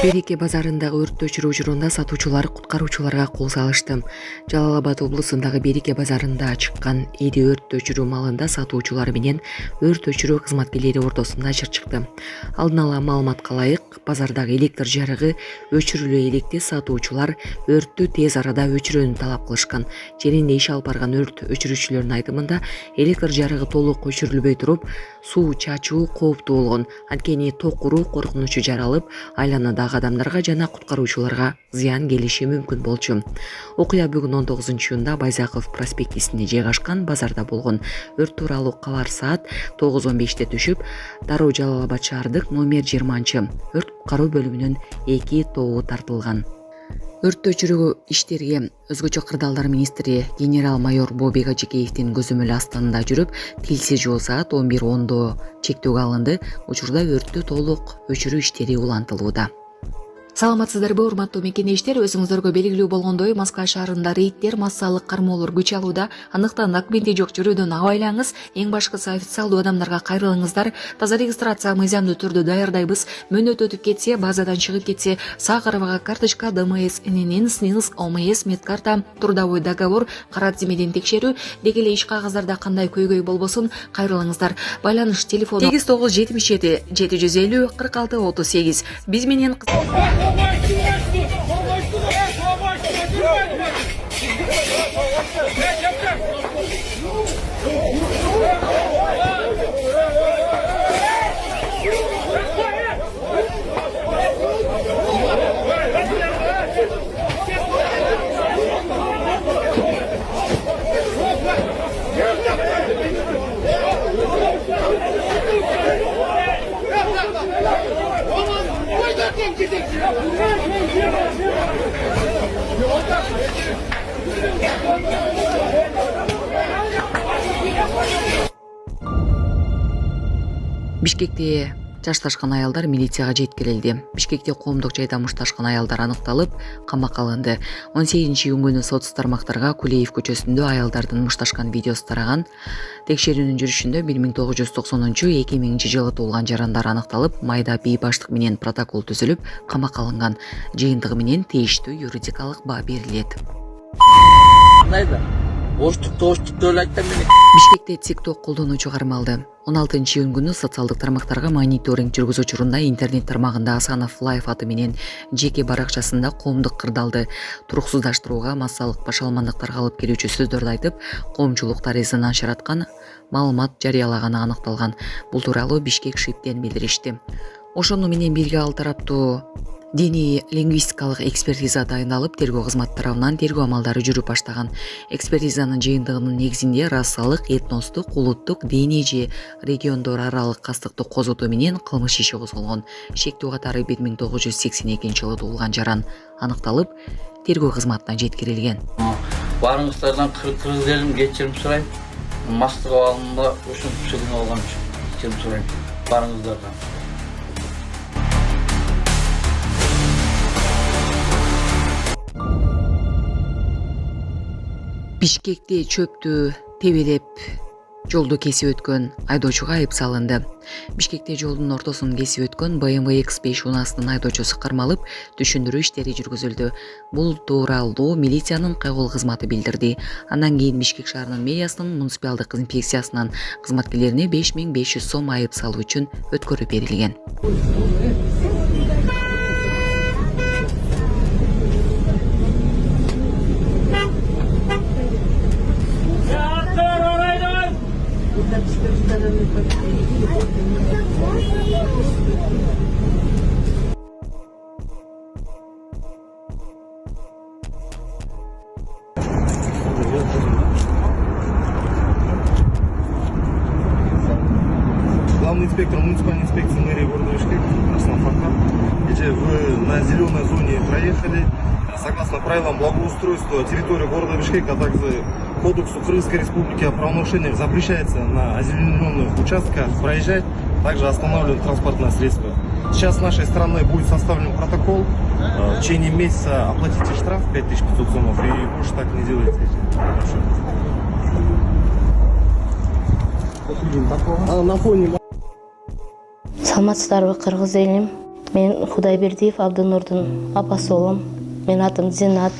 Береке базарындагы өрттү өчүрүү учурунда сатуучулар куткаруучуларга кол салышты. Жалал Абад облусундагы Береке базарында чыккан эди өрттү өчүрүү маалында сатуучулар менен өрт өчүрүү кызматкерлери ортосунда чыр чыкты. Алдын ала маалыматка ылайык, базардагы электр жарыгы өчүрүлө электе сатуучулар өрттү тез арада өчүрүүнү талап кылышкан. Жеринде иш алып барган өрт өчүрүүчүлөрдүн айтымында электр жарыгы толук өчүрүлбөй туруп, суу чачуу кооптуу болгон. Анткени ток уруу коркунучу жаралып, айланадагы адамдарга жана куткаруучуларга зыян келиши мүмкүн болчу. Окуя бүгүн 19-июнда Байзаков проспектисинде жайгашкан базарда болгон. Өрт тууралуу кабар саат 9:15 түшүп, дароо Жалал Абад шаардык номер 20 өрт куткаруу бөлүмүнүн 2 тобу тартылган. Өрт өчүрүү иштерге өзгөчө кырдаалдар министри генерал-майор Бообек Ажекеевдин көзөмөл астанында жүрүп, тилсиз жол саат 11:10 чектөөгө алынды. Учурда өрттү толук өчүрүү иштери улантылууда. Саламатсыздарбы, урматтуу мекендештер, өзүңүздөргө белгилүү болгондой, Москва шаарында рейдтер, массалык кармоолор күч алууда. Андыктан документи жок жүрүүдөн абайлаңыз. Эң башкысы официалдуу адамдарга кайрылыңыздар. Таза регистрация мыйзамдуу түрдө даярдайбыз. Мөөнөт өтүп кетсе, базадан чыгып кетсе, Сахаровага карточка, ДМС, ННН, СНИЛС, ОМС, медкарта, трудовой договор, карат зимеден текшерүү, деги эле иш кагаздарда кандай көйгөй болбосун, кайрылыңыздар. Байланыш телефону 8977 750 46 38. Биз менен Бишкекте жашташкан аялдар милицияга жеткирилди. Бишкекте коомдук жайда мушташкан аялдар аныкталып, камакка алынды. 18-июнь күнү соц тармактарга Кулеев көчөсүндө аялдардын мушташкан видеосу тараган. Текшерүүнүн жүрүшүндө 1990-2000 жылы туулган жарандар аныкталып, майда бий баштык менен протокол түзүлүп, камакка алынган. Жыйынтыгы менен тийиштүү юридикалык баа берилет. Бишкекте TikTok колдонуучу кармалды. 16-июнь күнү социалдык тармактарга мониторинг жүргүзүү учурунда интернет тармагында Асанов Лайф аты менен жеке баракчасында коомдук кырдаалды туруксуздаштырууга, массалык башаламандыктарга алып келүүчү сөздөрдү айтып, коомчулук тарыйзын нашыраткан маалымат жарыялаганы аныкталган. Бул тууралуу Бишкек ШИПтен билдиришти. Ошону менен бирге ал тараптуу диний лингвистикалык экспертиза дайындалып, тергөө кызматы тарабынан тергөө амалдары жүрүп баштаган. Экспертизанын жыйынтыгынын негизинде расалык, этностук, улуттук, диний же региондор аралык кастыктык козотуу менен кылмыш иши козголгон. Шектүү катары 1982 жылы туулган жаран аныкталып, тергөө кызматына жеткирилген. Барыңыздардан кыргыз элим кечирим сурайм. Мастык абалында ушунча күн болгон үчүн кечирим сурайм. Барыңыздардан. Бишкекте чөптү тебелеп жолду кесип өткөн айдоочуга айып салынды. Бишкекте жолдун ортосун кесип өткөн BMW X5 унасынын айдоочусу кармалып, түшүндүрүү иштери жүргүзүлдү. Бул тууралуу милициянын кайгыл кызматы билдирди. Андан кийин Бишкек шаарынын мэриясынын муниципалдык инспекциясынын кызматкерлерине 5500 сом айып салуу үчүн өткөрүп берилген. Главный инспектор муниципальной инспекции мэрии города Бишкек Арслан Фархат. Вы на зеленой зоне проехали. Согласно правилам благоустройства территории города Бишкек, а также Кодексу Крымской Республики о правонарушениях запрещается на озелененных участках проезжать, также останавливать транспортное средство. Сейчас с нашей стороны будет составлен протокол. В течение месяца оплатите штраф 5500 сомов и больше так не делайте. Саламатсыздарбы, кыргыз элим? Мен Кудайбердиев Абдынурдун апасы болом. Мен атым Зинат.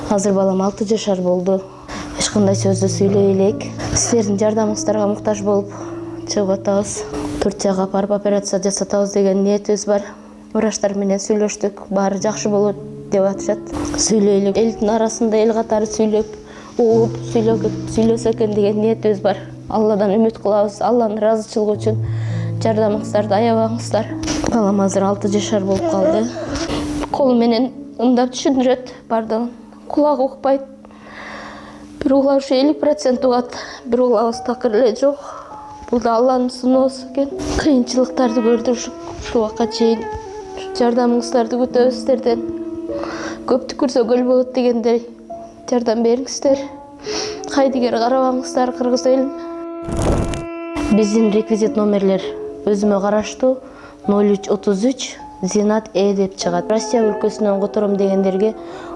Азыр балам 6 жашар болду. Эч кандай сөздү сүйлөй элек. Силердин жардамыңыздарга муктаж болуп чыгып атабыз. Турцияга апарып операция жасатабыз деген ниетибиз бар. Врачтар менен сүйлөштүк. Баары жакшы болот деп атышат. Сүйлөйлүк. Элдин арасында эл катары сүйлөп, угуп сүйлөсө экен деген ниетибиз бар. Алладан үмүт кылабыз. Алланын ыраазычылыгы үчүн жардамыңыздарды аябаңыздар. Балам азыр 6 жашар болуп калды. Колу менен ымдап түшүндүрөт бардыгын. Кулагы укпайт. Бир угла ушу 50% угат, бир углабыз такыр эле жок. Бул да Алланын сыноосу экен. Кыйынчылыктарды көрдүк ушул убакка чейин. Жардамыңыздарды күтөбүз сиздерден. Көптү көрсө көл болот дегендей жардам бериңиздер. Кайдыгер карабаңыздар кыргыз элин. Биздин реквизит номерлер өзүмө караштуу 0333 Зинат деп чыгат. Россия өлкөсүнөн котором дегендерге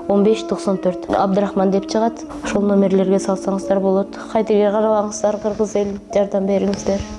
1594 Абдрахман деп чыгат. Ошол номерлерге салсаңыздар болот. Кайдыгер карабаңыздар кыргыз элин жардам бериңиздер.